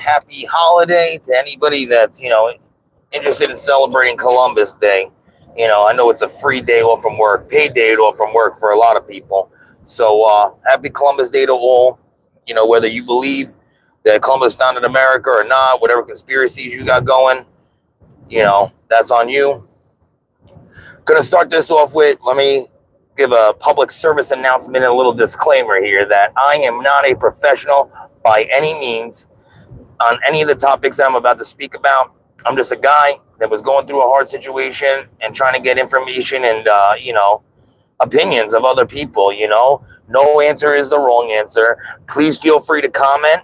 happy holiday to anybody that's, interested in celebrating Columbus Day. I know it's a free day off from work, paid day off from work for a lot of people. So happy Columbus Day to all. Whether you believe that Columbus founded America or not, whatever conspiracies you got going, that's on you. Gonna start this off with, let me give a public service announcement and a little disclaimer here that I am not a professional by any means on any of the topics that I'm about to speak about. I'm just a guy that was going through a hard situation and trying to get information and, opinions of other people. No answer is the wrong answer. Please feel free to comment,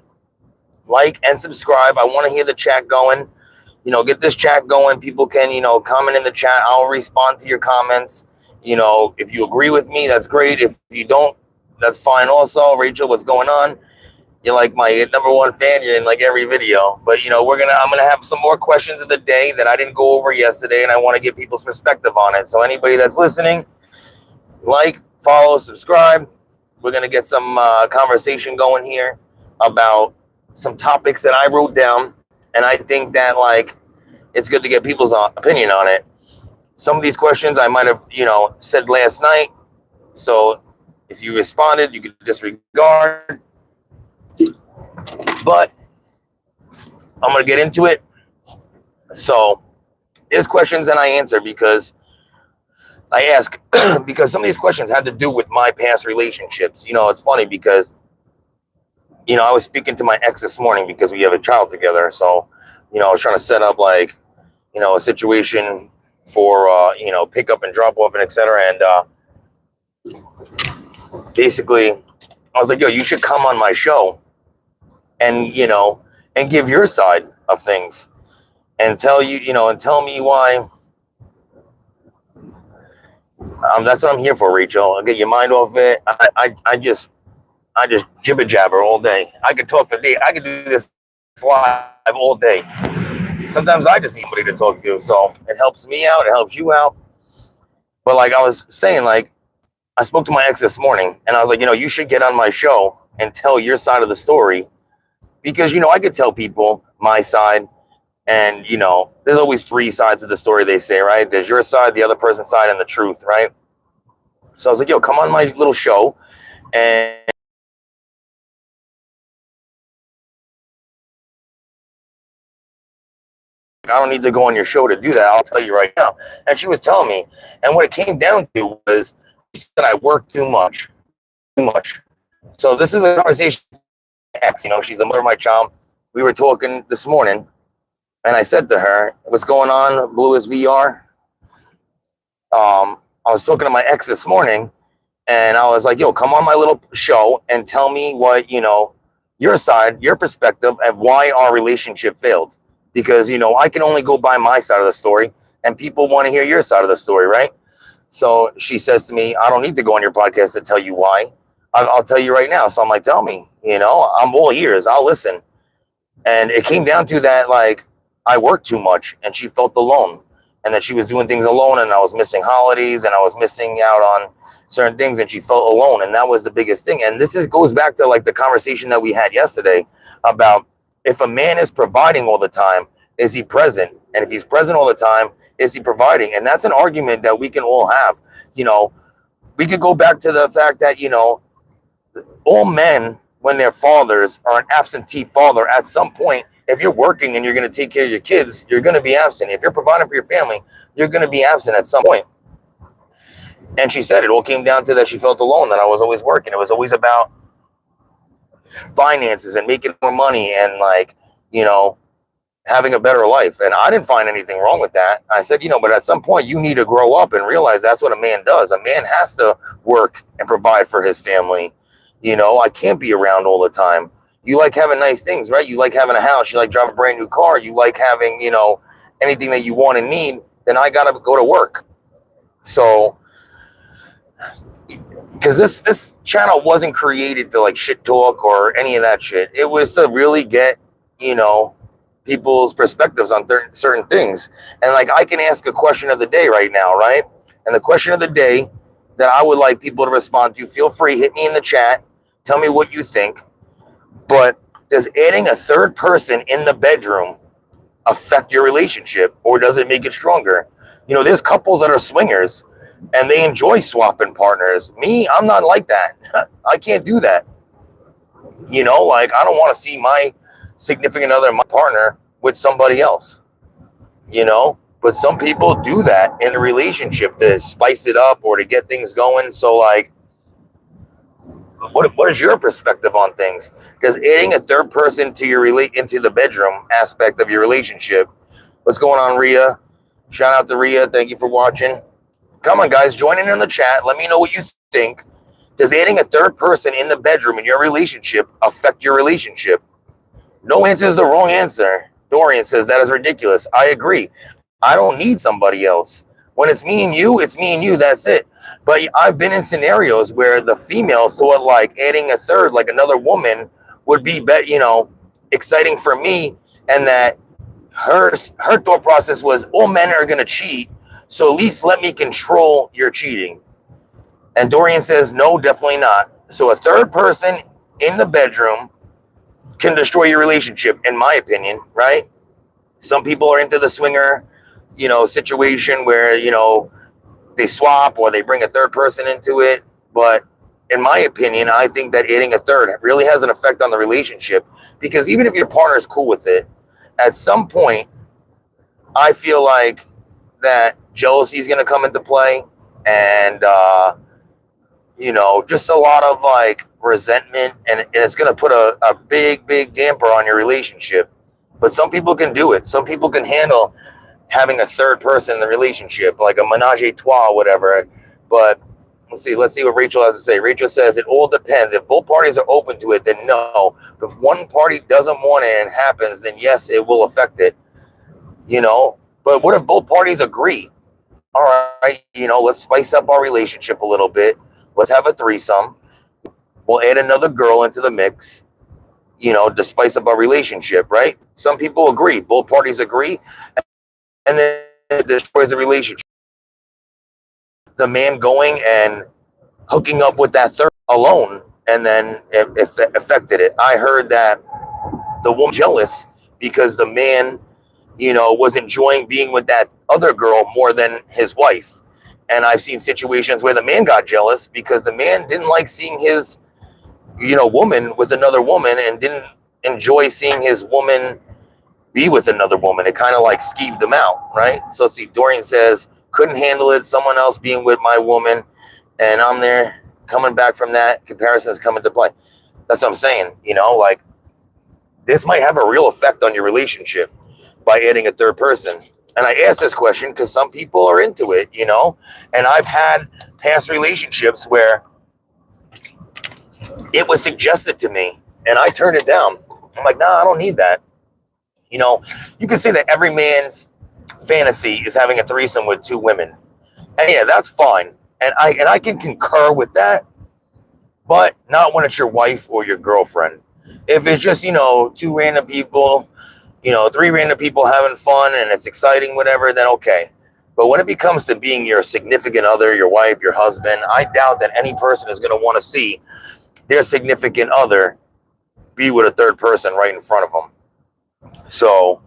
like, and subscribe. I want to hear the chat going. Get this chat going. People can, comment in the chat. I'll respond to your comments. If you agree with me, that's great. If you don't, that's fine also. Rachel, what's going on? You're like my #1 fan. You're in like every video. But I'm gonna have some more questions of the day that I didn't go over yesterday, and I want to get people's perspective on it. So anybody that's listening, like, follow, subscribe. We're gonna get some conversation going here about some topics that I wrote down, and I think that it's good to get people's opinion on it. Some of these questions I might have said last night, so if you responded, you could disregard. But I'm going to get into it. So there's questions that I answer because I ask, because some of these questions had to do with my past relationships. It's funny because, I was speaking to my ex this morning because we have a child together. So, I was trying to set up a situation for, pick up and drop off and etc. And basically I was like, yo, you should come on my show and and give your side of things and tell and tell me why. That's what I'm here for, Rachel. I'll get your mind off it. I just jibber jabber all day. I could talk for days. I could do this live all day. Sometimes I just need somebody to talk to, so it helps me out. It helps you out. But like I was saying, I spoke to my ex this morning, and I was like, you should get on my show and tell your side of the story. Because, I could tell people my side, and, there's always 3 sides of the story, they say, right? There's your side, the other person's side, and the truth, right? So I was like, yo, come on my little show, and I don't need to go on your show to do that. I'll tell you right now. And she was telling me, and what it came down to was that I work too much. So this is a conversation. She's the mother of my child. We were talking this morning, and I said to her, what's going on, Blue is VR? I was talking to my ex this morning, and I was like, yo, come on my little show and tell me what, your side, your perspective of why our relationship failed. Because, I can only go by my side of the story, and people want to hear your side of the story, right? So she says to me, I don't need to go on your podcast to tell you why. I'll tell you right now. So I'm like, tell me, I'm all ears. I'll listen. And it came down to that, I worked too much, and she felt alone, and that she was doing things alone, and I was missing holidays, and I was missing out on certain things, and she felt alone. And that was the biggest thing. And this goes back to the conversation that we had yesterday about if a man is providing all the time, is he present? And if he's present all the time, is he providing? And that's an argument that we can all have. We could go back to the fact that, all men, when they're fathers, are an absentee father at some point. If you're working and you're going to take care of your kids, you're going to be absent. If you're providing for your family, you're going to be absent at some point. And she said it all came down to that she felt alone, that I was always working. It was always about finances and making more money and having a better life. And I didn't find anything wrong with that. I said, but at some point you need to grow up and realize that's what a man does. A man has to work and provide for his family. I can't be around all the time. You like having nice things, right? You like having a house. You like driving a brand new car. You like having, anything that you want and need. Then I got to go to work. So, because this channel wasn't created to shit talk or any of that shit. It was to really get, people's perspectives on certain things. And I can ask a question of the day right now, right? And the question of the day that I would like people to respond to, feel free, hit me in the chat. Tell me what you think. But Does adding a third person in the bedroom affect your relationship, or does it make it stronger? There's couples that are swingers and they enjoy swapping partners. Me, I'm not like that. I can't do that. Like, I don't want to see my significant other, my partner, with somebody else. But some people do that in a relationship to spice it up or to get things going. So, like, what is your perspective on things? Does adding a third person to into the bedroom aspect of your relationship? What's going on, Rhea? Shout out to Rhea. Thank you for watching. Come on, guys, join in the chat. Let me know what you think. Does adding a third person in the bedroom in your relationship affect your relationship? No answer is the wrong answer. Dorian says that is ridiculous. I agree. I don't need somebody else. When it's me and you, it's me and you. That's it. But I've been in scenarios where the female thought like adding a third, like another woman, would be exciting for me, and that her thought process was all men are going to cheat, so at least let me control your cheating. And Dorian says no, definitely not. So a third person in the bedroom can destroy your relationship, in my opinion, right? Some people are into the swinger, situation where, they swap or they bring a third person into it. But in my opinion, I think that adding a third really has an effect on the relationship, because even if your partner is cool with it, at some point, I feel like that jealousy is going to come into play, and, just a lot of like resentment, and it's going to put a big, big damper on your relationship. But some people can do it. Some people can handle having a third person in the relationship, like a menage a trois, whatever. But let's see what Rachel has to say. Rachel says it all depends. If both parties are open to it, then no. If one party doesn't want it and it happens, then yes, it will affect it. But what if both parties agree? All right, let's spice up our relationship a little bit. Let's have a threesome. We'll add another girl into the mix, to spice up our relationship, right? Some people agree. Both parties agree. And then it destroys the relationship. The man going and hooking up with that third alone, and then it affected it. I heard that the woman was jealous because the man, was enjoying being with that other girl more than his wife. And I've seen situations where the man got jealous because the man didn't like seeing his, woman with another woman, and didn't enjoy seeing his woman be with another woman. It kind of like skeeved them out, right? So let's see, Dorian says, couldn't handle it, someone else being with my woman, and I'm there coming back from that. Comparisons come into play. That's what I'm saying. Like, this might have a real effect on your relationship by adding a third person. And I ask this question because some people are into it, and I've had past relationships where it was suggested to me and I turned it down. I'm like, nah, I don't need that. You can say that every man's fantasy is having a threesome with two women. And yeah, that's fine. And I can concur with that, but not when it's your wife or your girlfriend. If it's just, two random people, three random people having fun and it's exciting, whatever, then okay. But when it becomes to being your significant other, your wife, your husband, I doubt that any person is going to want to see their significant other be with a third person right in front of them. So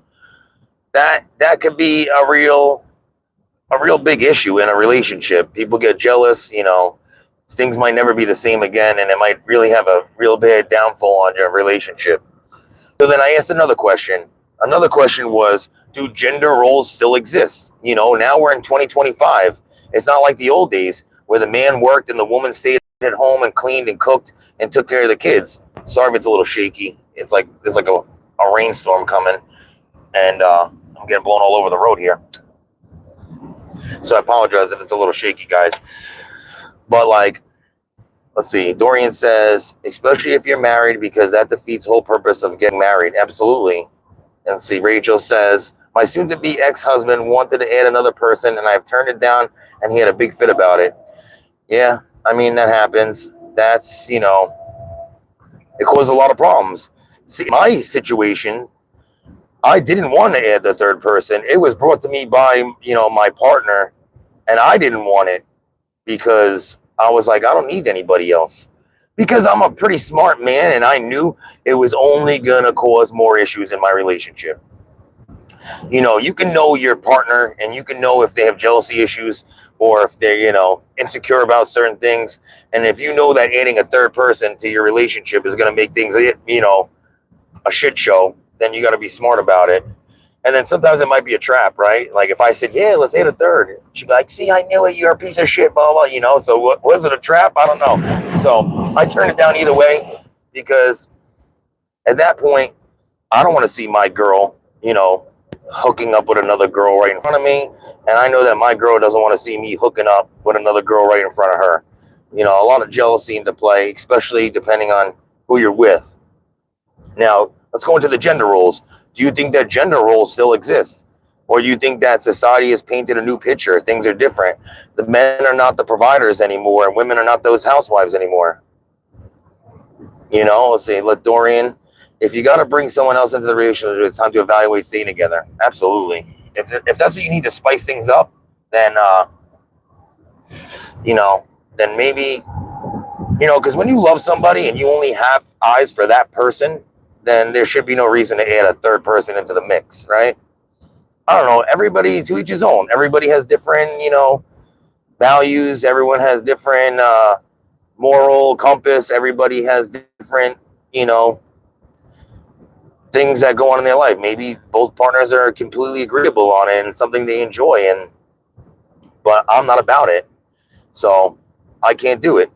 that could be a real big issue in a relationship. People get jealous, things might never be the same again, and it might really have a real bad downfall on your relationship. So then I asked another question. Another question was, do gender roles still exist? Now we're in 2025. It's not like the old days where the man worked and the woman stayed at home and cleaned and cooked and took care of the kids. Sorry if it's a little shaky. It's like there's like a rainstorm coming, and I'm getting blown all over the road here. So I apologize if it's a little shaky, guys. But like, let's see. Dorian says, especially if you're married, because that defeats the whole purpose of getting married. Absolutely. And let's see. Rachel says, my soon-to-be ex-husband wanted to add another person, and I've turned it down, and he had a big fit about it. Yeah, I mean, that happens. That's, it caused a lot of problems. See, my situation, I didn't want to add the third person. It was brought to me by, my partner, and I didn't want it because I was like, I don't need anybody else. because I'm a pretty smart man and I knew it was only going to cause more issues in my relationship. You know, you can know your partner and you can know if they have jealousy issues or if they're, insecure about certain things. And if you know that adding a third person to your relationship is going to make things, a shit show, then you got to be smart about it. And then sometimes it might be a trap, right? Like if I said, yeah, let's add a third, she'd be like, see, I knew it. You're a piece of shit, blah, blah, So was it a trap? I don't know. So I turned it down either way because at that point, I don't want to see my girl, hooking up with another girl right in front of me. And I know that my girl doesn't want to see me hooking up with another girl right in front of her. A lot of jealousy into play, especially depending on who you're with. Now, let's go into the gender roles. Do you think that gender roles still exist? Or do you think that society has painted a new picture? Things are different. The men are not the providers anymore, and women are not those housewives anymore. Let's see, let Dorian, if you got to bring someone else into the relationship, it's time to evaluate staying together. Absolutely. If that's what you need to spice things up, then, then maybe, because when you love somebody and you only have eyes for that person, then there should be no reason to add a third person into the mix, right? I don't know. Everybody to each his own. Everybody has different, values. Everyone has different moral compass. Everybody has different, things that go on in their life. Maybe both partners are completely agreeable on it and something they enjoy, but I'm not about it, so I can't do it.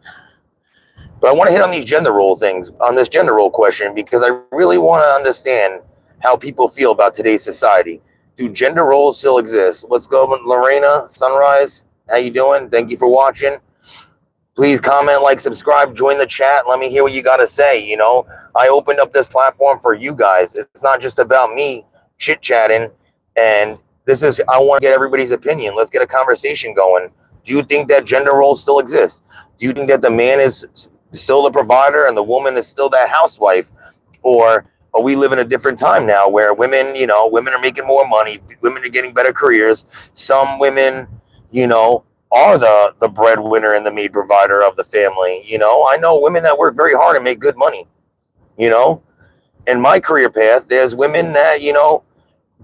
But I want to hit on these gender role things, on this gender role question, because I really want to understand how people feel about today's society. Do gender roles still exist? Let's go, Lorena Sunrise. How you doing? Thank you for watching. Please comment, like, subscribe, join the chat. Let me hear what you got to say. I opened up this platform for you guys. It's not just about me chit-chatting. And I want to get everybody's opinion. Let's get a conversation going. Do you think that gender roles still exist? Do you think that the man is still the provider and the woman is still that housewife? Or are we living a different time now where women are making more money, women are getting better careers, some women, are the breadwinner and the maid provider of the family? I know women that work very hard and make good money. In my career path, there's women that,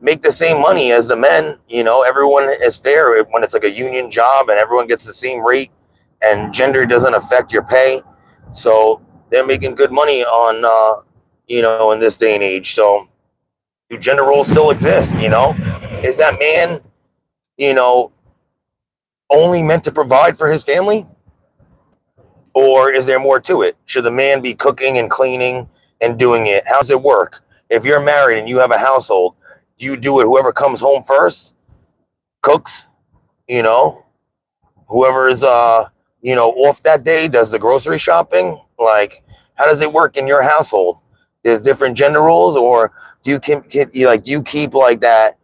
make the same money as the men. Everyone is fair when it's like a union job and everyone gets the same rate and gender doesn't affect your pay. So they're making good money on, in this day and age. So do gender roles still exist? Is that man, only meant to provide for his family? Or is there more to it? Should the man be cooking and cleaning and doing it? How does it work? If you're married and you have a household, do you do it whoever comes home first, cooks, whoever is, off that day, does the grocery shopping? Like, how does it work in your household? There's different gender roles, or do you keep like that,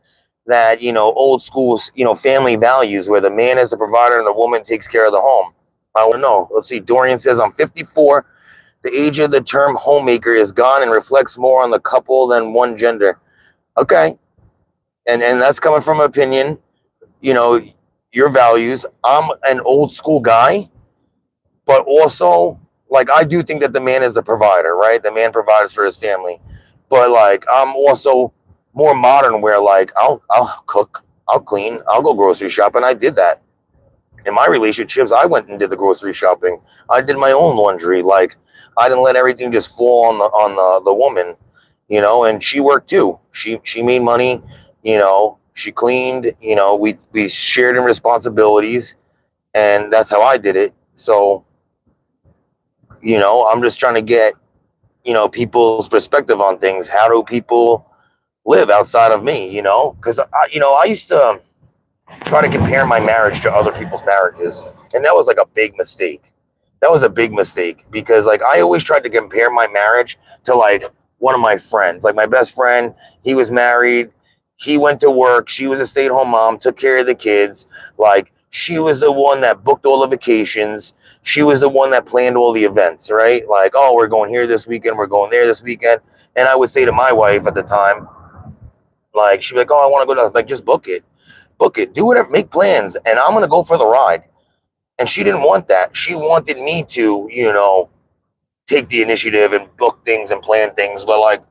old school, family values where the man is the provider and the woman takes care of the home? I want to know. Let's see. Dorian says, I'm 54. The age of the term homemaker is gone and reflects more on the couple than one gender. Okay. And that's coming from opinion, your values. I'm an old school guy, but also, like, I do think that the man is the provider, right? The man provides for his family. But, like, I'm also more modern where, like, I'll cook, I'll clean, I'll go grocery shopping. I did that. In my relationships, I went and did the grocery shopping. I did my own laundry. Like, I didn't let everything just fall on the woman, and she worked too. She made money, she cleaned, we shared in responsibilities, and that's how I did it. So, I'm just trying to get, people's perspective on things. How do people live outside of me, because I used to try to compare my marriage to other people's marriages, and that was like a big mistake. That was a big mistake because, like, I always tried to compare my marriage to, like, one of my friends. Like, my best friend, he was married, he went to work, she was a stay-at-home mom, took care of the kids. Like, she was the one that booked all the vacations, she was the one that planned all the events, right? Like, oh, we're going here this weekend, we're going there this weekend. And I would say to my wife at the time, like, she'd be like, oh, I want to go to, like, just book it, do whatever, make plans, and I'm going to go for the ride. And she didn't want that. She wanted me to, take the initiative and book things and plan things. But like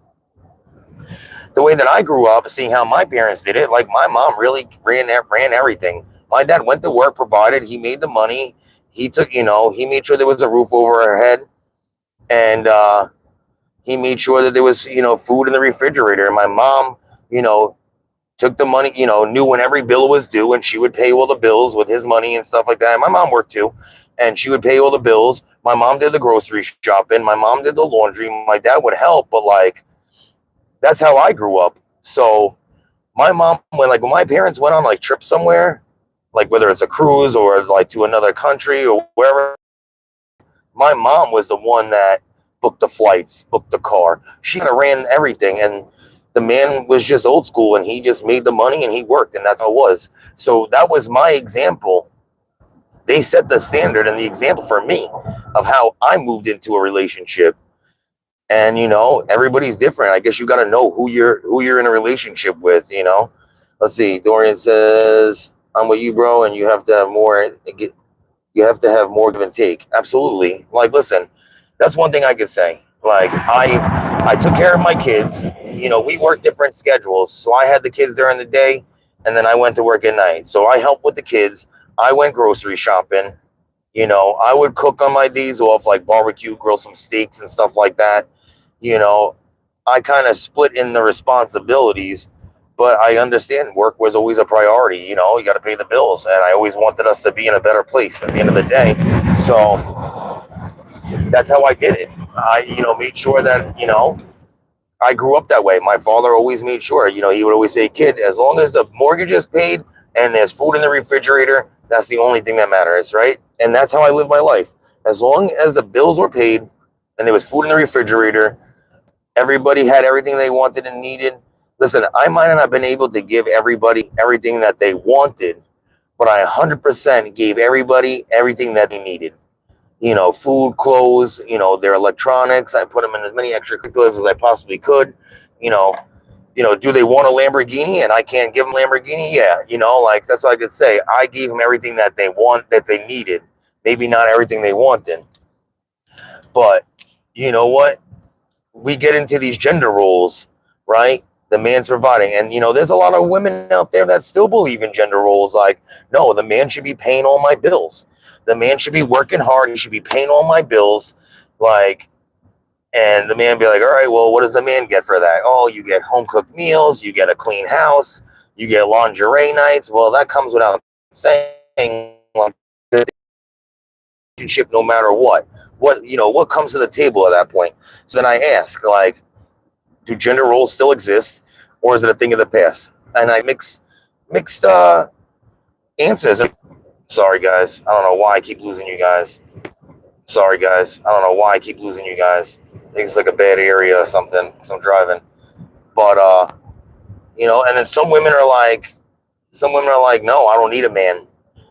the way that I grew up, seeing how my parents did it, like my mom really ran everything. My dad went to work, provided, he made the money. He took, he made sure there was a roof over our head, and he made sure that there was, food in the refrigerator. And my mom, you know, took the money, knew when every bill was due, and she would pay all the bills with his money and stuff like that. And my mom worked too, and she would pay all the bills. My mom did the grocery shopping. My mom did the laundry. My dad would help, but like, that's how I grew up. So my mom, when my parents went on like trips somewhere, like whether it's a cruise or like to another country or wherever, my mom was the one that booked the flights, booked the car. She kind of ran everything, and the man was just old school, and he just made the money and he worked, and that's how it was. So that was my example. They set the standard and the example for me of how I moved into a relationship. And everybody's different. I guess you got to know who you're in a relationship with. Let's see. Dorian says, "I'm with you, bro, and you have to have more. You have to have more give and take." Absolutely. Like, listen, that's one thing I could say. Like, I took care of my kids. We worked different schedules, so I had the kids during the day, and then I went to work at night. So I helped with the kids. I went grocery shopping. I would cook on my days off, like barbecue, grill some steaks and stuff like that. I kind of split in the responsibilities, but I understand work was always a priority. You got to pay the bills, and I always wanted us to be in a better place at the end of the day. So that's how I did it. I, made sure that, I grew up that way. My father always made sure, he would always say, "Kid, as long as the mortgage is paid and there's food in the refrigerator, that's the only thing that matters," right? And that's how I lived my life. As long as the bills were paid and there was food in the refrigerator, everybody had everything they wanted and needed. Listen, I might not have been able to give everybody everything that they wanted, but I 100% gave everybody everything that they needed. Food, clothes, their electronics. I put them in as many extracurriculars as I possibly could. You know, do they want a Lamborghini and I can't give them Lamborghini? Yeah, like that's what I could say. I gave them everything that they needed. Maybe not everything they wanted, but you know what? We get into these gender roles, right? The man's providing, and there's a lot of women out there that still believe in gender roles. Like, no, the man should be paying all my bills. The man should be working hard. He should be paying all my bills. Like, and the man be like, "All right, well, what does the man get for that? Oh, you get home cooked meals, you get a clean house, you get lingerie nights." Well, that comes without saying, like, the relationship, no matter what. What comes to the table at that point? So then I ask, like, do gender roles still exist, or is it a thing of the past? And I mixed answers. And sorry, guys, I don't know why I keep losing you guys. Sorry, guys, I don't know why I keep losing you guys. I think it's like a bad area or something because I'm driving. But and then some women are like, "No, I don't need a man.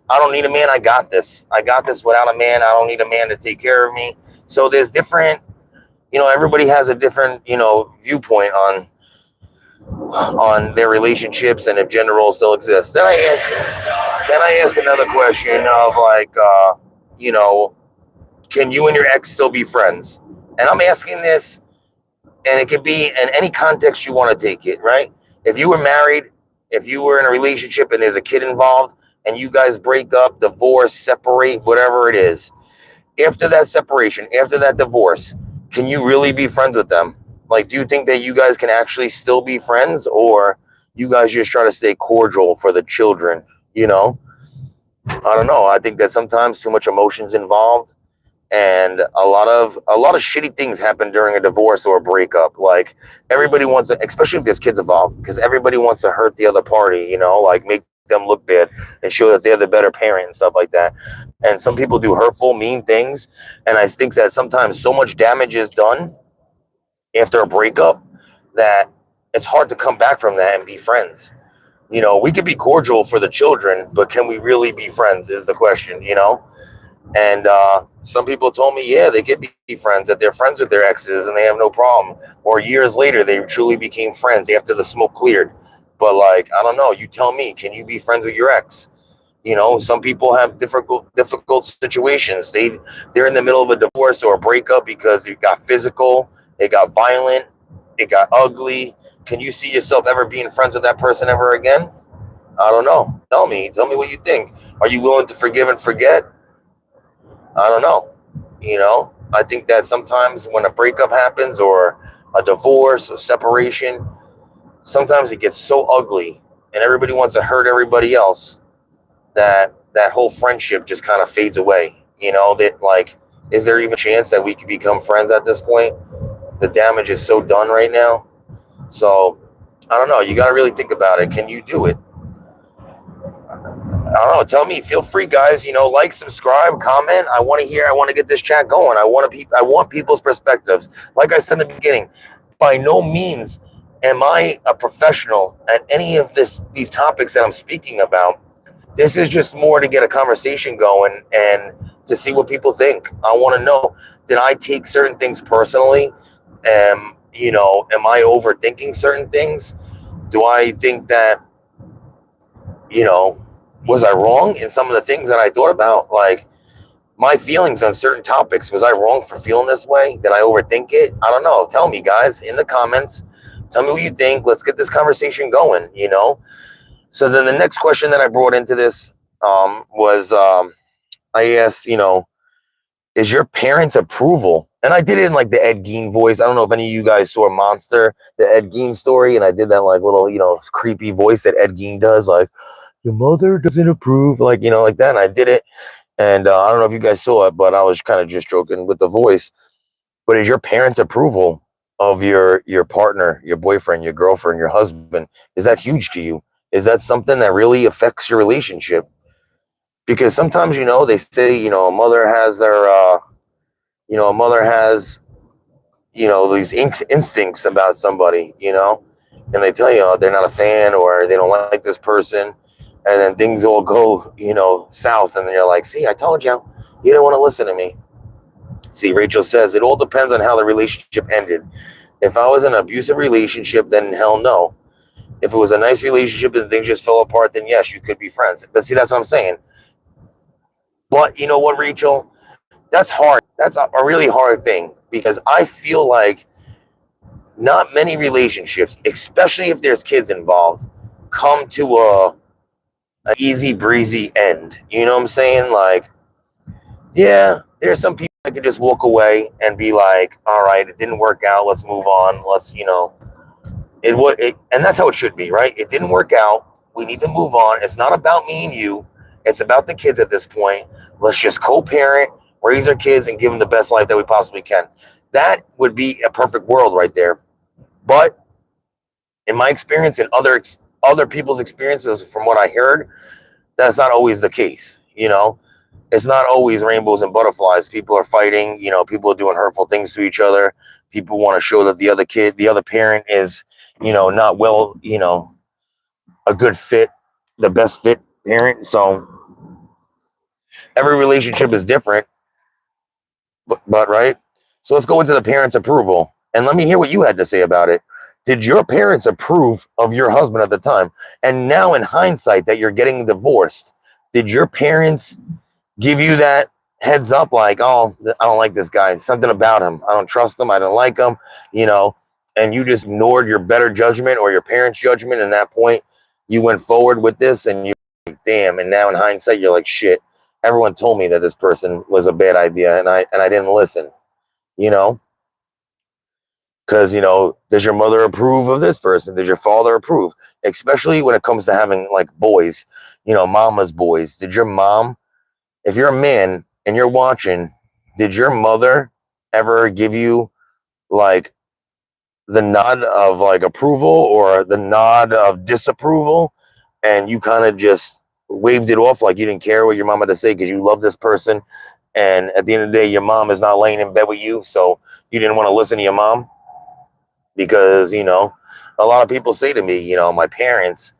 I don't need a man. I got this. I got this without a man. I don't need a man to take care of me." So there's different, everybody has a different, viewpoint on their relationships and if gender roles still exist. Then I asked another question of like, can you and your ex still be friends? And I'm asking this, and it could be in any context you want to take it, right? If you were married, if you were in a relationship and there's a kid involved, and you guys break up, divorce, separate, whatever it is, after that separation, after that divorce, can you really be friends with them? Like, do you think that you guys can actually still be friends, or you guys just try to stay cordial for the children? I don't know. I think that sometimes too much emotions involved, and a lot of shitty things happen during a divorce or a breakup. Like, everybody wants to, especially if there's kids involved, because everybody wants to hurt the other party, like make them look bad and show that they're the better parent and stuff like that. And some people do hurtful, mean things, and I think that sometimes so much damage is done after a breakup that it's hard to come back from that and be friends. We could be cordial for the children, but can we really be friends is the question. And some people told me, yeah, they could be friends, that they're friends with their exes and they have no problem. Or years later, they truly became friends after the smoke cleared. But like, I don't know. You tell me, can you be friends with your ex? You know, some people have difficult situations. They're in the middle of a divorce or a breakup because it got physical, it got violent, it got ugly. Can you see yourself ever being friends with that person ever again? I don't know. Tell me what you think. Are you willing to forgive and forget? I don't know. You know, I think that sometimes when a breakup happens or a divorce or separation, sometimes it gets so ugly and everybody wants to hurt everybody else that that whole friendship just kind of fades away. You know, that like, is there even a chance that we could become friends at this point? The damage is so done right now. So I don't know. You got to really think about it. Can you do it? I don't know. Tell me. Feel free, guys. You know, like, subscribe, comment. I want to hear. I want to get this chat going. I want people's perspectives. Like I said in the beginning, by no means am I a professional at any of these topics that I'm speaking about. This is just more to get a conversation going and to see what people think. I want to know, did I take certain things personally? Am I overthinking certain things? Do I think that, you know, was I wrong in some of the things that I thought about? Like my feelings on certain topics, was I wrong for feeling this way? Did I overthink it? I don't know. Tell me, guys, in the comments. Tell me what you think. Let's get this conversation going, you know? So then the next question that I brought into this was I asked, you know, is your parents' approval? And I did it in like the Ed Gein voice. I don't know if any of you guys saw Monster, the Ed Gein story, and I did that like little, you know, creepy voice that Ed Gein does, like, your mother doesn't approve, like, you know, like that. And I did it. And I don't know if you guys saw it, but I was kind of just joking with the voice. But is your parents' approval of your partner, your boyfriend, your girlfriend, your husband, is that huge to you? Is that something that really affects your relationship? Because sometimes, you know, they say, you know, a mother has, you know, these instincts about somebody, you know, and they tell you, oh, they're not a fan or they don't like this person. And then things all go, you know, south. And then you're like, see, I told you, you didn't want to listen to me. See, Rachel says, it all depends on how the relationship ended. If I was in an abusive relationship, then hell no. If it was a nice relationship and things just fell apart, then yes, you could be friends. But see, that's what I'm saying. But you know what, Rachel? That's hard. That's a really hard thing because I feel like not many relationships, especially if there's kids involved, come to an easy breezy end. You know what I'm saying? Like, yeah, there's some people that could just walk away and be like, all right, it didn't work out. Let's move on. Let's, you know, and that's how it should be, right? It didn't work out. We need to move on. It's not about me and you. It's about the kids at this point. Let's just co-parent, raise our kids, and give them the best life that we possibly can. That would be a perfect world right there. But in my experience and other people's experiences, from what I heard, that's not always the case. You know, it's not always rainbows and butterflies. People are fighting. You know, people are doing hurtful things to each other. People want to show that the other parent is, you know, not well, you know, a good fit, the best fit parent. So every relationship is different, but right. So let's go into the parents' approval, and let me hear what you had to say about it. Did your parents approve of your husband at the time? And now, in hindsight, that you're getting divorced, did your parents give you that heads up, like, oh, I don't like this guy, something about him, I don't trust him, I don't like him, you know, and you just ignored your better judgment or your parents' judgment, and at that point, you went forward with this, and you're like, damn, and now in hindsight, you're like, shit, everyone told me that this person was a bad idea, and I didn't listen, you know, because, you know, does your mother approve of this person? Does your father approve? Especially when it comes to having like boys, you know, mama's boys. Did your mom, if you're a man and you're watching, did your mother ever give you like the nod of like approval or the nod of disapproval, and you kind of just waved it off like you didn't care what your mom had to say because you love this person, and at the end of the day your mom is not laying in bed with you, so you didn't want to listen to your mom? Because, you know, a lot of people say to me, you know, my parents,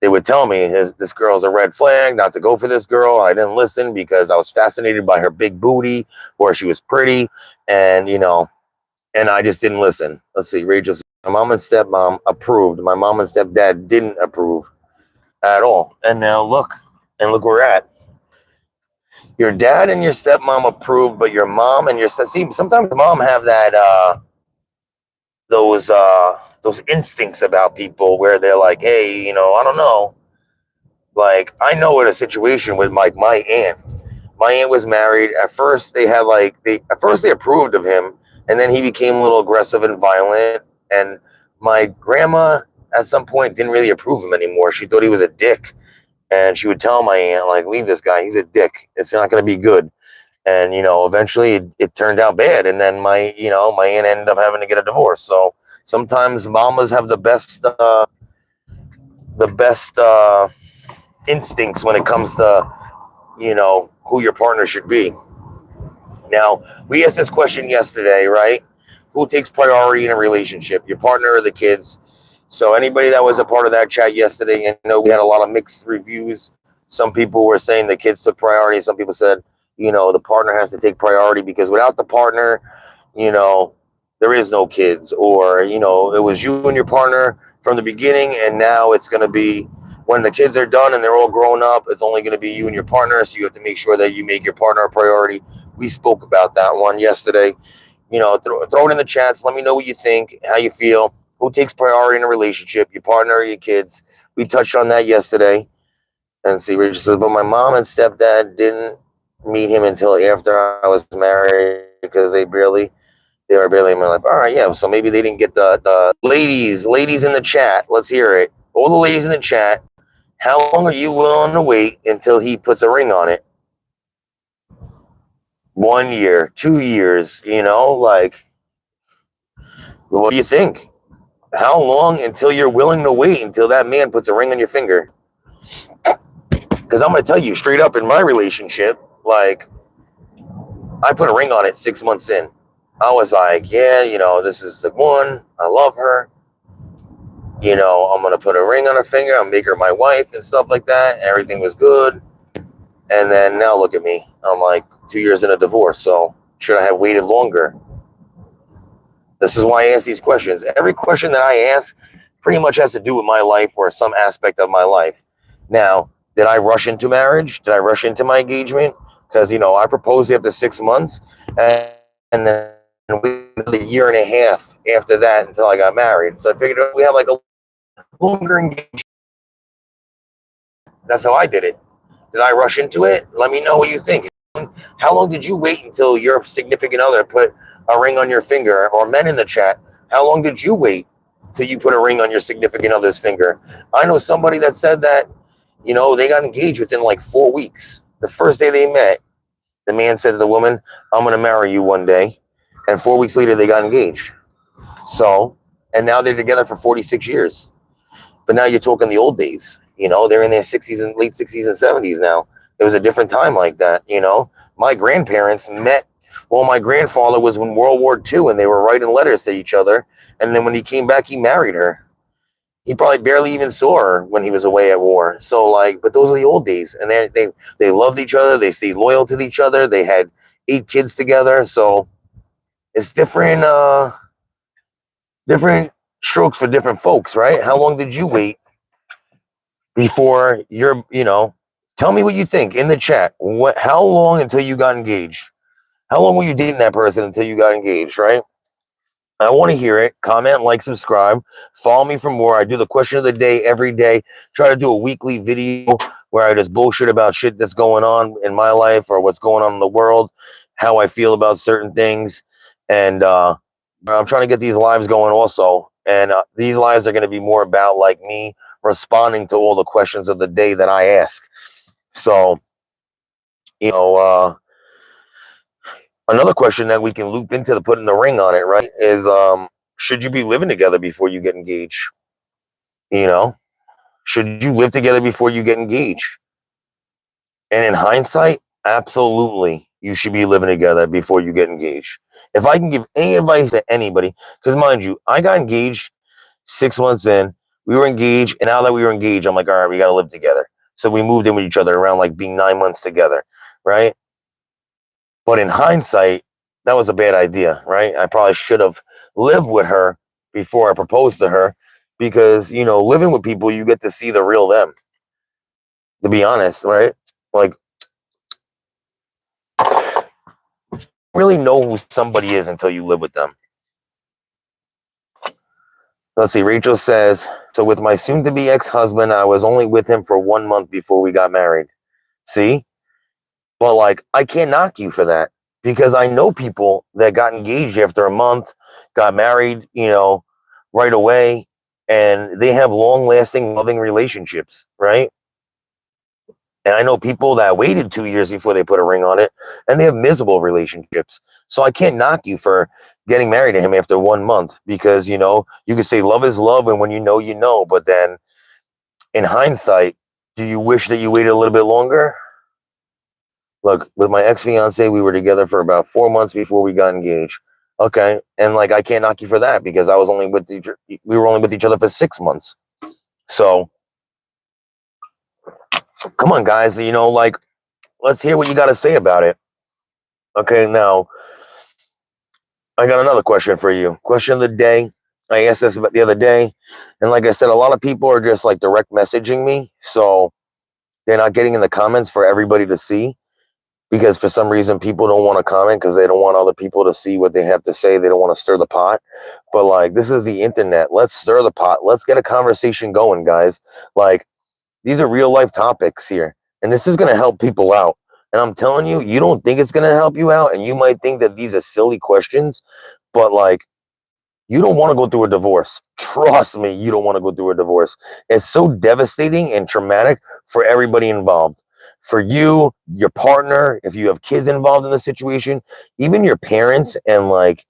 they would tell me this girl's a red flag, not to go for this girl. I didn't listen because I was fascinated by her big booty or she was pretty. And, you know, and I just didn't listen. Let's see, Rachel said, my mom and stepmom approved. My mom and stepdad didn't approve at all. And now look. And look where we're at. Your dad and your stepmom approved, but your mom and your see, sometimes mom have that those instincts about people where they're like, hey, I don't know. Like, I know in a situation with like my aunt. My aunt was married. At first they had like they approved of him, and then he became a little aggressive and violent. And my grandma at some point didn't really approve him anymore. She thought he was a dick. And she would tell my aunt, like, leave this guy, he's a dick. It's not gonna be good. And eventually it turned out bad, and then my aunt ended up having to get a divorce. So sometimes mamas have the best instincts when it comes to who your partner should be. Now, we asked this question yesterday, right? Who takes priority in a relationship, your partner or the kids? So anybody that was a part of that chat yesterday, I know we had a lot of mixed reviews. Some people were saying the kids took priority. Some people said, the partner has to take priority, because without the partner, you know, there is no kids. Or, it was you and your partner from the beginning, and now it's going to be, when the kids are done and they're all grown up, it's only going to be you and your partner. So you have to make sure that you make your partner a priority. We spoke about that one yesterday. Throw it in the chats. Let me know what you think, how you feel. Who takes priority in a relationship, your partner or your kids? We touched on that yesterday. And see, Rachel says, but my mom and stepdad didn't meet him until after I was married, because they were barely in my life. All right, yeah. So maybe they didn't get the ladies in the chat. Let's hear it. All the ladies in the chat. How long are you willing to wait until he puts a ring on it? 1 year, 2 years, like, what do you think? How long until you're willing to wait until that man puts a ring on your finger? Because I'm going to tell you straight up, in my relationship, like, I put a ring on it 6 months in. I was like, yeah, this is the one. I love her. I'm going to put a ring on her finger. I'll make her my wife and stuff like that. And everything was good. And then now look at me. I'm like 2 years in a divorce. So should I have waited longer? This is why I ask these questions. Every question that I ask pretty much has to do with my life or some aspect of my life. Now, did I rush into marriage? Did I rush into my engagement? Because, I proposed after 6 months, and then we another year and a half after that until I got married. So I figured we have like a longer engagement. That's how I did it. Did I rush into it? Let me know what you think. How long did you wait until your significant other put a ring on your finger? Or men in the chat, how long did you wait till you put a ring on your significant other's finger? I know somebody that said that, they got engaged within like 4 weeks. The first day they met, the man said to the woman, I'm going to marry you one day. And 4 weeks later, they got engaged. So, and now they're together for 46 years. But now you're talking the old days. They're in their 60s and late 60s and 70s now. It was a different time like that. My grandparents met. Well, my grandfather was in World War II, and they were writing letters to each other. And then when he came back, he married her. He probably barely even saw her when he was away at war. So, like, but those are the old days, and they loved each other. They stayed loyal to each other. They had 8 kids together. So it's different strokes for different folks, right? How long did you wait before tell me what you think in the chat. How long until you got engaged? How long were you dating that person until you got engaged, right? I want to hear it. Comment, like, subscribe. Follow me for more. I do the question of the day every day. Try to do a weekly video where I just bullshit about shit that's going on in my life or what's going on in the world, how I feel about certain things. And I'm trying to get these lives going also. And these lives are going to be more about like me responding to all the questions of the day that I ask. So, another question that we can loop into the putting the ring on it, right, is should you be living together before you get engaged? Should you live together before you get engaged? And in hindsight, absolutely, you should be living together before you get engaged. If I can give any advice to anybody, because mind you, I got engaged 6 months in, we were engaged, and now that we were engaged, I'm like, all right, we got to live together. So we moved in with each other around like being 9 months together, right? But in hindsight, that was a bad idea, right? I probably should have lived with her before I proposed to her, because, living with people, you get to see the real them. to be honest, right? Like, really know who somebody is until you live with them. Let's see. Rachel says, so with my soon to be ex husband, I was only with him for 1 month before we got married. See? But like, I can't knock you for that because I know people that got engaged after a month, got married, right away, and they have long lasting, loving relationships, right? And I know people that waited 2 years before they put a ring on it and they have miserable relationships. So I can't knock you for getting married to him after 1 month because, you could say love is love. And when you know. But then in hindsight, do you wish that you waited a little bit longer? Look, with my ex fiance, we were together for about 4 months before we got engaged. Okay. And like, I can't knock you for that because we were only with each other for 6 months. So come on, guys, like, let's hear what you got to say about it. Okay. Now, I got another question for you. Question of the day. I asked this about the other day. And like I said, a lot of people are just like direct messaging me. So they're not getting in the comments for everybody to see because for some reason people don't want to comment because they don't want other people to see what they have to say. They don't want to stir the pot. But like, this is the internet. Let's stir the pot. Let's get a conversation going, guys. Like, these are real life topics here. And this is going to help people out. And I'm telling you, you don't think it's going to help you out. And you might think that these are silly questions, but like, you don't want to go through a divorce. Trust me, you don't want to go through a divorce. It's so devastating and traumatic for everybody involved. For you, your partner, if you have kids involved in the situation, even your parents and like,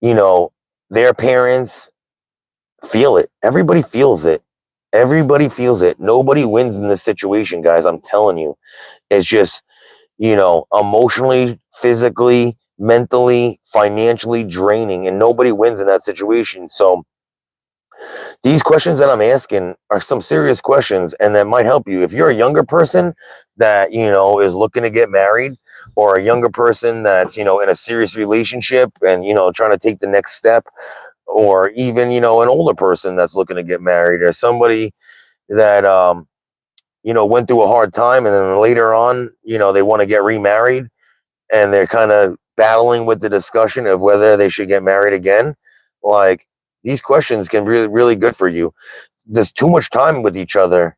you know, their parents feel it. Everybody feels it. Everybody feels it. Nobody wins in this situation, guys. I'm telling you. It's just, emotionally, physically, mentally, financially draining, and nobody wins in that situation. So, these questions that I'm asking are some serious questions and that might help you. If you're a younger person that, is looking to get married or a younger person that's, in a serious relationship and, trying to take the next step, or even, an older person that's looking to get married or somebody that, went through a hard time and then later on, they want to get remarried and they're kind of battling with the discussion of whether they should get married again. Like, these questions can be really, really good for you. Does too much time with each other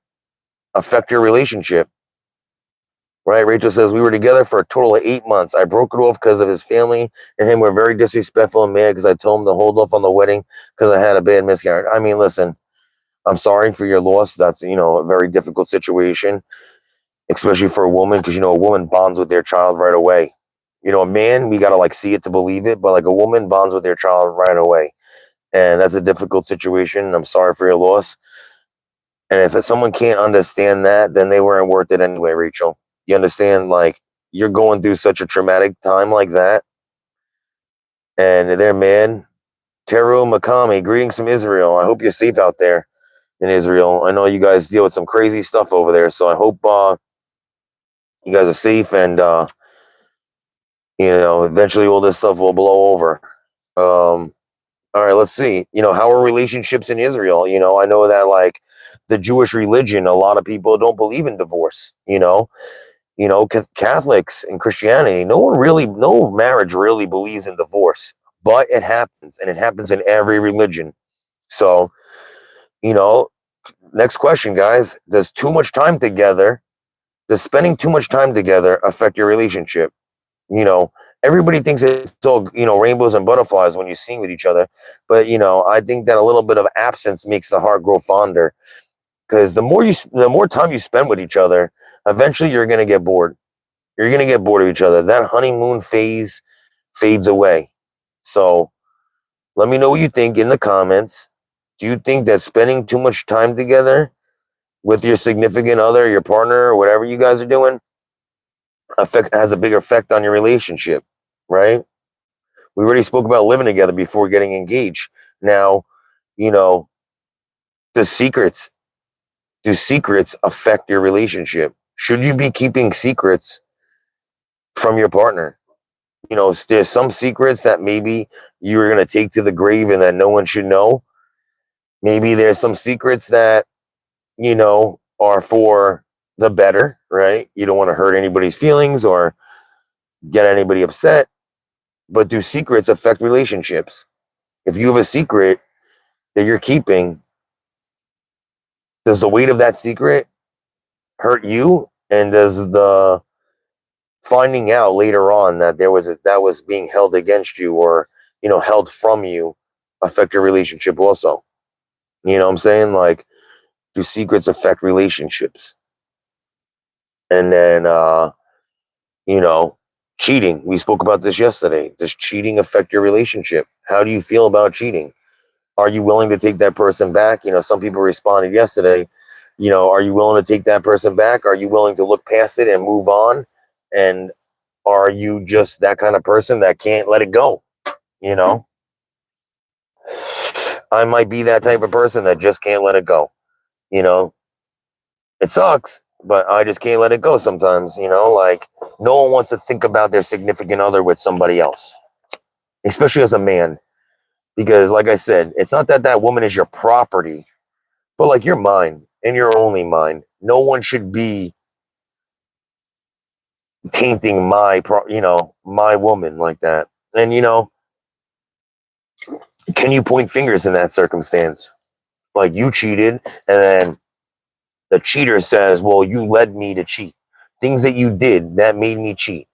affect your relationship? Right? Rachel says, we were together for a total of 8 months. I broke it off because of his family and him were very disrespectful and mad because I told him to hold off on the wedding because I had a bad miscarriage. I mean, listen, I'm sorry for your loss. That's, a very difficult situation, especially for a woman, because, a woman bonds with their child right away. A man, we got to like see it to believe it, but like a woman bonds with their child right away. And that's a difficult situation. I'm sorry for your loss. And if someone can't understand that, then they weren't worth it anyway, Rachel. You understand? Like, you're going through such a traumatic time like that. And they're mad. Teru Makami, greetings from Israel. I hope you're safe out there in Israel. I know you guys deal with some crazy stuff over there. So I hope you guys are safe and, eventually all this stuff will blow over. All right, let's see. How are relationships in Israel? I know that like the Jewish religion, a lot of people don't believe in divorce. Catholics and Christianity, no marriage really believes in divorce, but it happens, and it happens in every religion. So, you know, next question, guys: does spending too much time together affect your relationship? You know, everybody thinks it's all, rainbows and butterflies when you sing with each other. But, I think that a little bit of absence makes the heart grow fonder because the more time you spend with each other, eventually you're going to get bored. You're going to get bored of each other. That honeymoon phase fades away. So let me know what you think in the comments. Do you think that spending too much time together with your significant other, your partner, or whatever you guys are doing, has a big effect on your relationship, right? We already spoke about living together before getting engaged. Now, you know, the secrets, do secrets affect your relationship? Should you be keeping secrets from your partner? There's some secrets that maybe you're going to take to the grave and that no one should know. Maybe there's some secrets that, are for the better, right? You don't want to hurt anybody's feelings or get anybody upset. But do secrets affect relationships? If you have a secret that you're keeping, does the weight of that secret hurt you? And does the finding out later on that that was being held against you, or held from you, affect your relationship also? You know what I'm saying? Like, do secrets affect relationships? And then you know, cheating. We spoke about this yesterday. Does cheating affect your relationship? How do you feel about cheating? Are you willing to take that person back? Some people responded yesterday, are you willing to take that person back? Are you willing to look past it and move on? And are you just that kind of person that can't let it go? You know, I might be that type of person that just can't let it go. You know, it sucks, but I just can't let it go sometimes. Like, no one wants to think about their significant other with somebody else, especially as a man. Because, like I said, it's not that that woman is your property, but like, you're mine and you're only mine. No one should be tainting my woman like that. And, can you point fingers in that circumstance? Like, you cheated, and then the cheater says, well, you led me to cheat. Things that you did that made me cheat.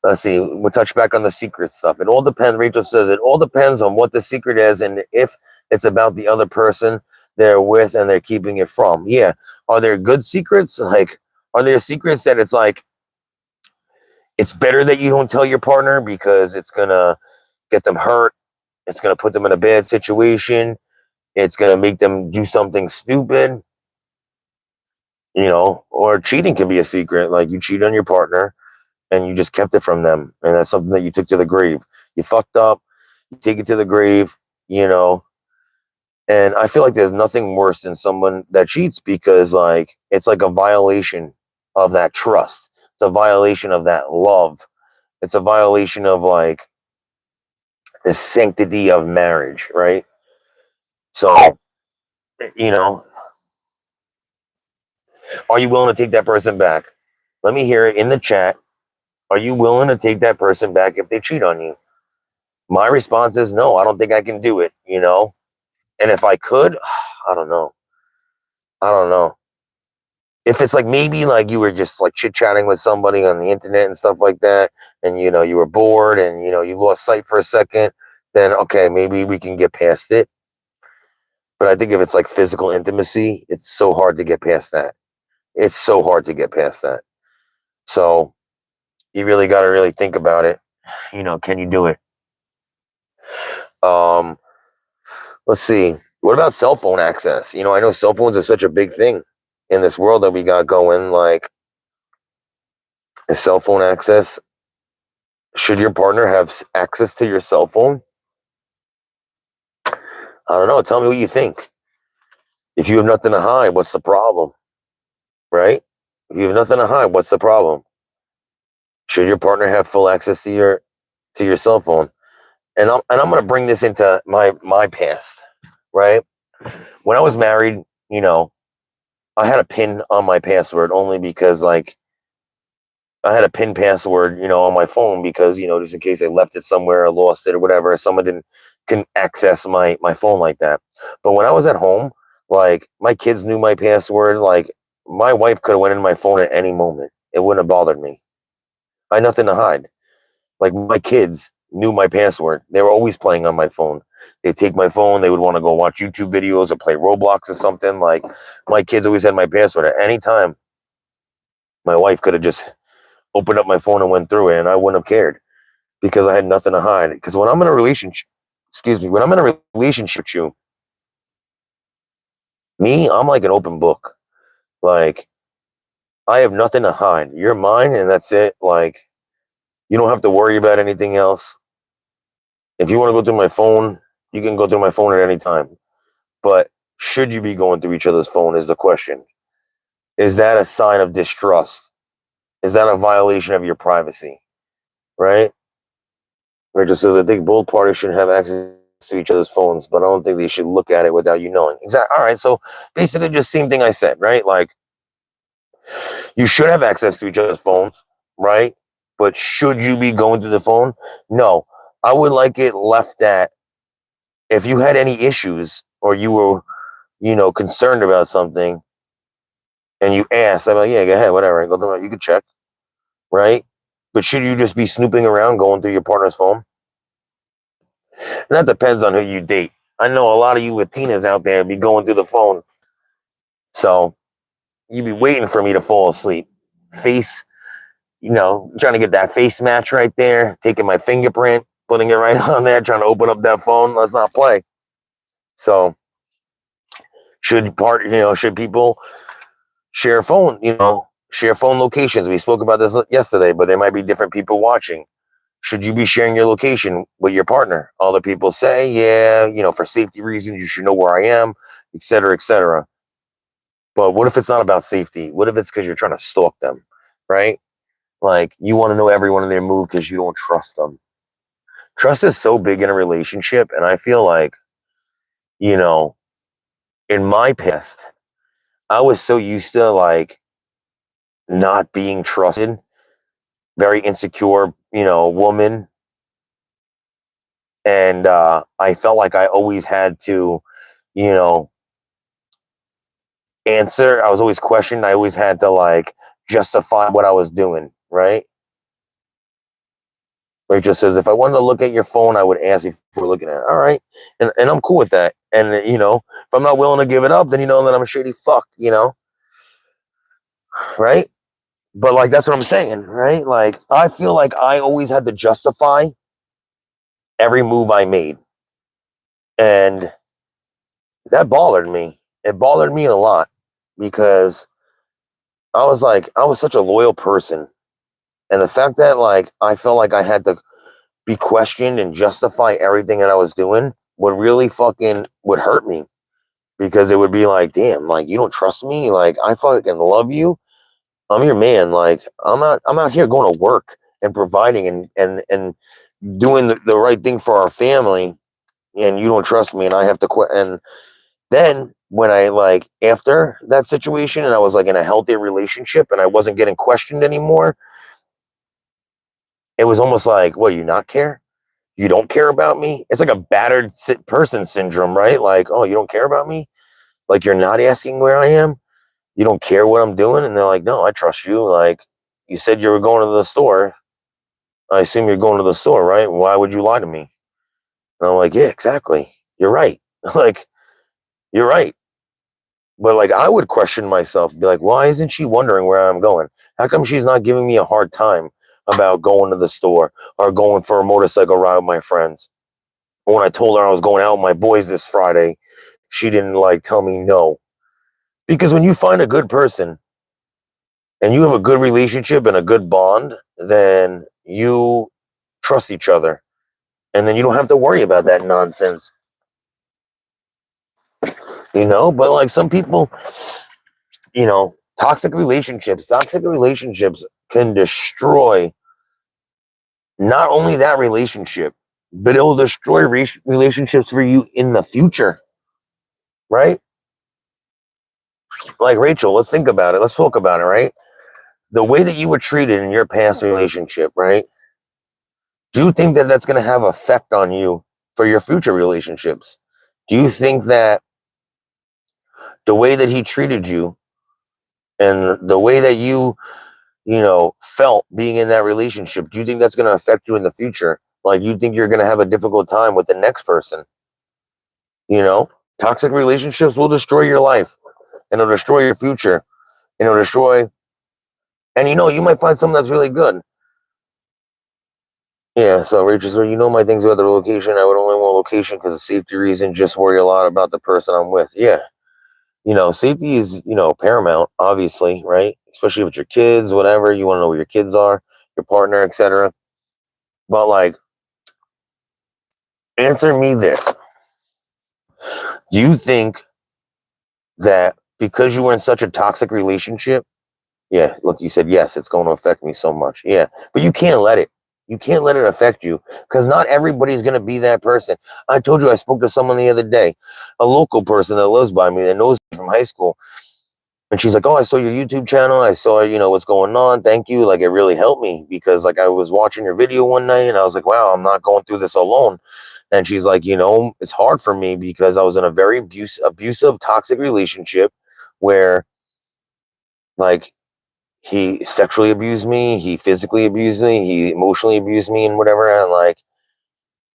Let's see, we'll touch back on the secret stuff. It all depends. Rachel says it all depends on what the secret is and if it's about the other person they're with and they're keeping it from. Yeah. Are there good secrets? Like, are there secrets that it's like, it's better that you don't tell your partner because it's going to get them hurt? It's going to put them in a bad situation. It's going to make them do something stupid, or cheating can be a secret. Like, you cheat on your partner and you just kept it from them. And that's something that you took to the grave. You fucked up, you take it to the grave, you know. And I feel like there's nothing worse than someone that cheats, because like, it's like a violation of that trust. It's a violation of that love. It's a violation of like the sanctity of marriage, right? So, you know, are you willing to take that person back? Let me hear it in the chat. Are you willing to take that person back if they cheat on you? My response is no, I don't think I can do it. And if I could, I don't know. I don't know. If it's like, maybe like you were just like chit chatting with somebody on the internet and stuff like that, and you were bored and you lost sight for a second, then okay, maybe we can get past it. But I think if it's like physical intimacy, it's so hard to get past that. It's so hard to get past that. So you really got to really think about it. Can you do it? Um, let's see. What about cell phone access? I know cell phones are such a big thing in this world that we got going. Like, is cell phone access? Should your partner have access to your cell phone? I don't know. Tell me what you think. If you have nothing to hide, what's the problem? Right? If you have nothing to hide, what's the problem? Should your partner have full access to your cell phone? And I'm going to bring this into my past, right? When I was married, I had a pin on my password only because like I had a pin password, on my phone because, just in case I left it somewhere or lost it or whatever, someone didn't can access my phone like that. But when I was at home, like, my kids knew my password. Like, my wife could have went in my phone at any moment. It wouldn't have bothered me. I had nothing to hide. Like, my kids knew my password. They were always playing on my phone. They'd take my phone, they would want to go watch YouTube videos or play Roblox or something. Like, my kids always had my password at any time. My wife could have just opened up my phone and went through it, and I wouldn't have cared because I had nothing to hide. Because when I'm in a relationship, when I'm in a relationship with you, I'm like an open book. Like, I have nothing to hide. You're mine, and that's it. Like, you don't have to worry about anything else. If you want to go through my phone, you can go through my phone at any time. But should you be going through each other's phone is the question. Is that a sign of distrust? Is that a violation of your privacy? Right? Rachel says, I think both parties should have access to each other's phones, but I don't think they should look at it without you knowing. Exactly. All right. So basically, just same thing I said, right? Like, You should have access to each other's phones, right? But should you be going through the phone? No. I would like it left at, if you had any issues or you were, concerned about something and you asked, I'm like, yeah, go ahead, whatever. Go through it. You can check, right? But should you just be snooping around going through your partner's phone? And that depends on who you date. I know a lot of you Latinas out there be going through the phone. So you be waiting for me to fall asleep. Face, trying to get that face match right there, taking my fingerprint, putting it right on there, trying to open up that phone. Let's not play. So should people share phone, share phone locations? We spoke about this yesterday, but there might be different people watching. Should you be sharing your location with your partner? All the people say, yeah, for safety reasons, you should know where I am, et cetera, et cetera. But what if it's not about safety? What if it's because you're trying to stalk them, right? Like you want to know everyone in their move because you don't trust them. Trust is so big in a relationship. And I feel like, you know, in my past, I was so used to like not being trusted, very insecure, woman. And I felt like I always had to, you know, answer. I was always questioned. I always had to like justify what I was doing, right? Rachel says, if I wanted to look at your phone, I would ask if we're looking at it. All right. And I'm cool with that. And, if I'm not willing to give it up, then you know that I'm a shady fuck, right? But like, that's what I'm saying, right? Like, I feel like I always had to justify every move I made. And that bothered me. It bothered me a lot because I was such a loyal person. And the fact that like, I felt like I had to be questioned and justify everything that I was doing would hurt me because it would be like, damn, like you don't trust me. Like I fucking love you. I'm your man. Like I'm out here going to work and providing and doing the right thing for our family. And you don't trust me and I have to quit. And then when I like after that situation and I was like in a healthy relationship and I wasn't getting questioned anymore, it was almost like, what, you not care? You don't care about me? It's like a battered person syndrome, right? Like, oh, you don't care about me? Like you're not asking where I am? You don't care what I'm doing? And they're like, no, I trust you. Like you said you were going to the store. I assume you're going to the store, right? Why would you lie to me? And I'm like, yeah, exactly. You're right. Like, you're right. But like I would question myself, be like, why isn't she wondering where I'm going? How come she's not giving me a hard time about going to the store or going for a motorcycle ride with my friends? When I told her I was going out with my boys this Friday, she didn't like tell me no. Because when you find a good person and you have a good relationship and a good bond, then you trust each other. And then you don't have to worry about that nonsense. But like some people, toxic relationships can destroy not only that relationship, but it'll destroy relationships for you in the future, right? Like Rachel, let's think about it. Let's talk about it, right? The way that you were treated in your past relationship, right? Do you think that that's going to have effect on you for your future relationships? Do you think that the way that he treated you and the way that you felt being in that relationship, do you think that's going to affect you in the future? Like, you think you're going to have a difficult time with the next person? You know, toxic relationships will destroy your life and it'll destroy your future and it'll destroy, and you might find someone that's really good. Yeah, so Rachel, so my things about the location. I would only want location because of safety reason. Just worry a lot about the person I'm with. Yeah, safety is paramount, obviously, right? Especially with your kids, whatever. You want to know where your kids are, your partner, etc. But like, answer me this: you think that because you were in such a toxic relationship, yeah, look, you said yes, it's going to affect me so much. Yeah, but you can't let it. You can't let it affect you because not everybody's going to be that person. I told you I spoke to someone the other day, a local person that lives by me that knows me from high school. And she's like, "Oh, I saw your YouTube channel. I saw, what's going on. Thank you. Like, it really helped me because, like, I was watching your video one night and I was like, wow, I'm not going through this alone." And she's like, it's hard for me because I was in a very abusive, toxic relationship where, like, he sexually abused me, he physically abused me, he emotionally abused me, and whatever. And, like,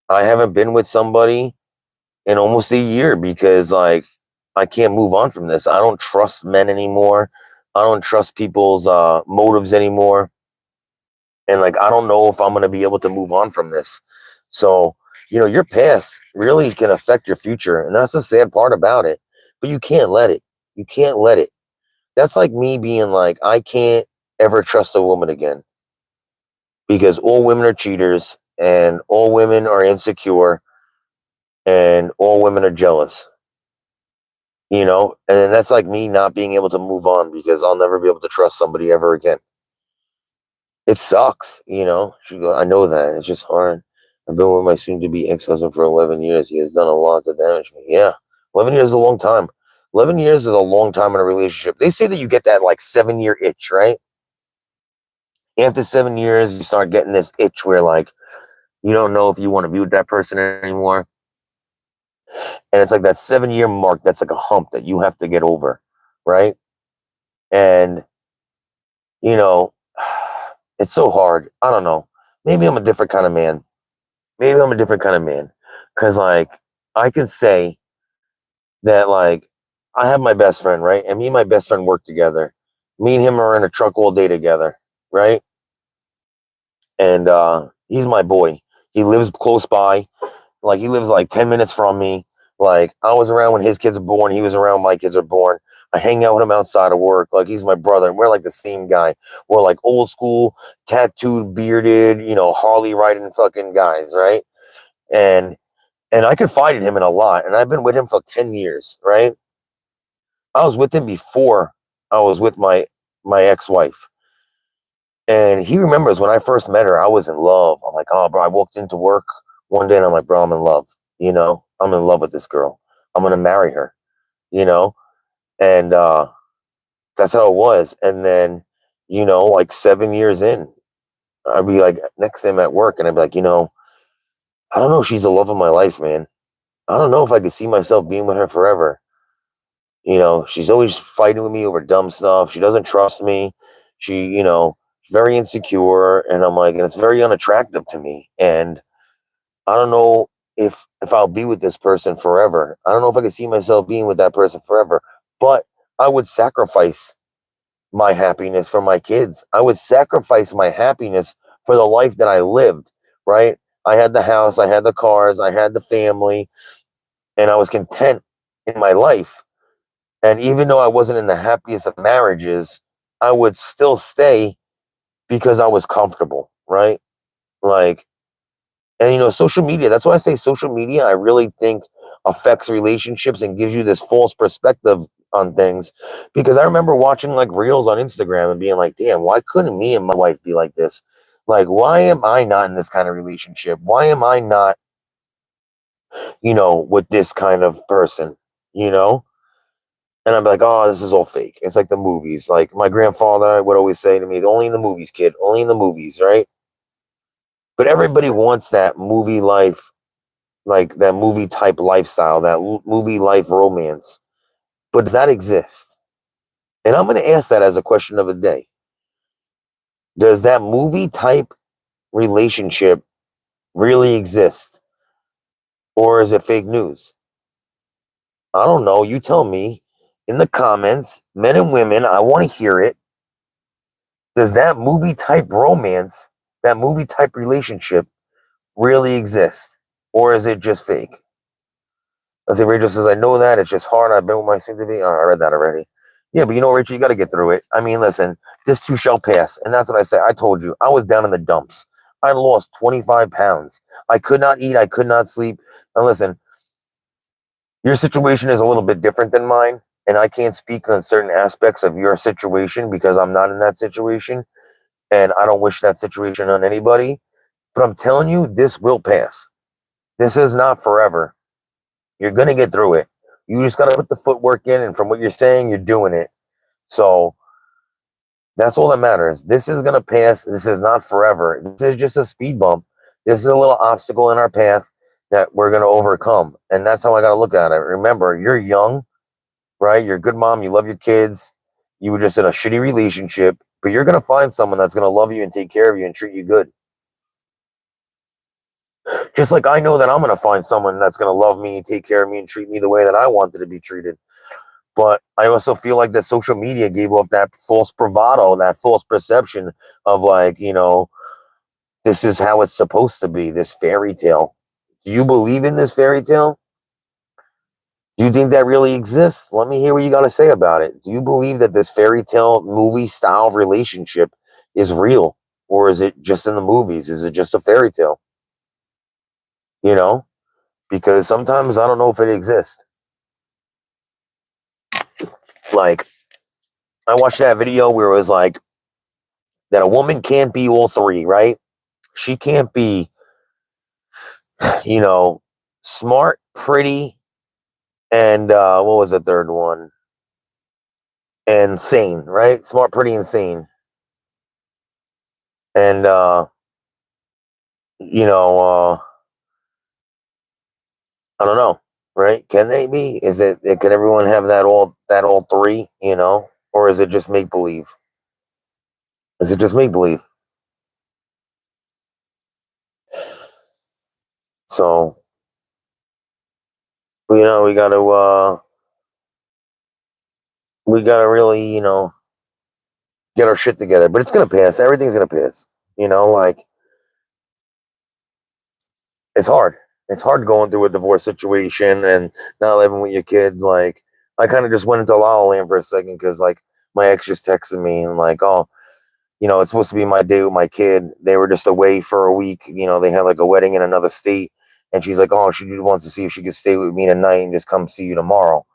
I haven't been with somebody in almost a year because, like, I can't move on from this. I don't trust men anymore. I don't trust people's motives anymore. And, like, I don't know if I'm going to be able to move on from this. So, your past really can affect your future. And that's the sad part about it. But you can't let it. You can't let it. That's like me being like, I can't ever trust a woman again because all women are cheaters and all women are insecure and all women are jealous. And then that's like me not being able to move on because I'll never be able to trust somebody ever again. It sucks. She go, I know that. It's just hard. I've been with my soon to be ex-husband for 11 years. He has done a lot to damage me. Yeah. 11 years is a long time. 11 years is a long time in a relationship. They say that you get that like 7-year itch, right? After 7 years, you start getting this itch where, like, you don't know if you want to be with that person anymore. And it's like that 7-year mark, that's like a hump that you have to get over, right? And, you know, it's so hard. I don't know. Maybe I'm a different kind of man. Maybe I'm a different kind of man. Cause, like, I can say that, like, I have my best friend, right? And me and my best friend work together. Me and him are in a truck all day together, right? And he's my boy. He lives close by. Like, he lives like 10 minutes from me. Like, I was around when his kids were born. He was around when my kids are born. I hang out with him outside of work. Like, he's my brother. And we're like the same guy. We're like old school, tattooed, bearded, Harley riding fucking guys, right? And I confided him in a lot. And I've been with him for 10 years, right? I was with him before I was with my ex-wife. And he remembers when I first met her, I was in love. I'm like, oh, bro, I walked into work one day and I'm like, bro, I'm in love. I'm in love with this girl. I'm going to marry her, you know? And that's how it was. And then, like 7 years in, I'd be like next to him at work and I'd be like, I don't know. She's the love of my life, man. I don't know if I could see myself being with her forever. She's always fighting with me over dumb stuff. She doesn't trust me. She, very insecure. And I'm like, and it's very unattractive to me. And I don't know if I'll be with this person forever. I don't know if I can see myself being with that person forever. But I would sacrifice my happiness for my kids. I would sacrifice my happiness for the life that I lived, right? I had the house, I had the cars, I had the family, and I was content in my life. And even though I wasn't in the happiest of marriages, I would still stay because I was comfortable, right? Like, and social media, that's why I say social media, I really think affects relationships and gives you this false perspective on things. Because I remember watching like reels on Instagram and being like, damn, why couldn't me and my wife be like this? Like, why am I not in this kind of relationship? Why am I not, with this kind of person, you know? And I'm like, oh, this is all fake. It's like the movies. Like my grandfather would always say to me, only in the movies, kid, only in the movies, right? But everybody wants that movie life, like that movie type lifestyle, that movie life romance. But does that exist? And I'm going to ask that as a question of the day. Does that movie type relationship really exist? Or is it fake news? I don't know. You tell me in the comments, men and women, I want to hear it. Does that movie type romance, that movie type relationship really exist? Or is it just fake? Let's say Rachel says, I know that. It's just hard. I've been with my soon to be. Oh, I read that already. Yeah, but Rachel, you got to get through it. I mean, listen, this too shall pass. And that's what I say. I told you, I was down in the dumps. I lost 25 pounds. I could not eat. I could not sleep. And listen, your situation is a little bit different than mine. And I can't speak on certain aspects of your situation because I'm not in that situation. And I don't wish that situation on anybody. But I'm telling you, this will pass. This is not forever. You're going to get through it. You just got to put the footwork in. And from what you're saying, you're doing it. So that's all that matters. This is going to pass. This is not forever. This is just a speed bump. This is a little obstacle in our path that we're going to overcome. And that's how I got to look at it. Remember, you're young, right? You're a good mom. You love your kids. You were just in a shitty relationship, but you're going to find someone that's going to love you and take care of you and treat you good. Just like I know that I'm going to find someone that's going to love me, take care of me, and treat me the way that I wanted to be treated. But I also feel like that social media gave off that false bravado, that false perception of like, this is how it's supposed to be, this fairy tale. Do you believe in this fairy tale? Do you think that really exists? Let me hear what you got to say about it. Do you believe that this fairy tale movie style relationship is real? Or is it just in the movies? Is it just a fairy tale? Because sometimes I don't know if it exists. Like, I watched that video where it was like that a woman can't be all three, right? She can't be, smart, pretty, and what was the third one? And sane, right? Smart, pretty, and sane. And you know, I don't know, right? Can they be? Is it can everyone have that all three, or is it just make believe? Is it just make believe? So, we got to really, get our shit together. But it's gonna pass. Everything's gonna pass. Like it's hard. It's hard going through a divorce situation and not living with your kids. Like I kind of just went into La La Land for a second because like my ex just texted me and like, oh, it's supposed to be my day with my kid. They were just away for a week. They had like a wedding in another state, and she's like, oh, she just wants to see if she could stay with me tonight and just come see you tomorrow.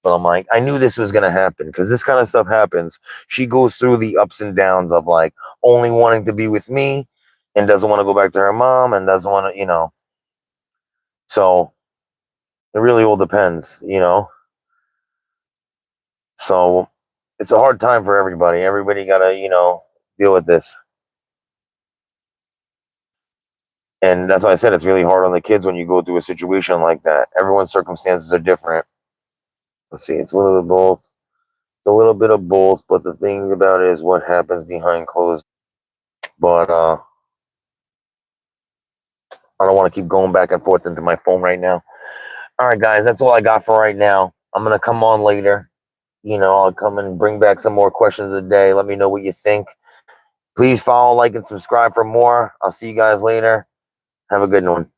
But I'm like, I knew this was gonna happen because this kind of stuff happens. She goes through the ups and downs of like only wanting to be with me and doesn't want to go back to her mom and doesn't want to, So it really all depends. So it's a hard time for everybody. Everybody gotta, deal with this. And that's why I said it's really hard on the kids when you go through a situation like that. Everyone's circumstances are different. Let's see, it's a little bit of both. It's a little bit of both, but the thing about it is what happens behind closed. But I don't want to keep going back and forth into my phone right now. All right, guys, that's all I got for right now. I'm gonna come on later. I'll come and bring back some more questions of the day. Let me know what you think. Please follow, like, and subscribe for more. I'll see you guys later. Have a good one.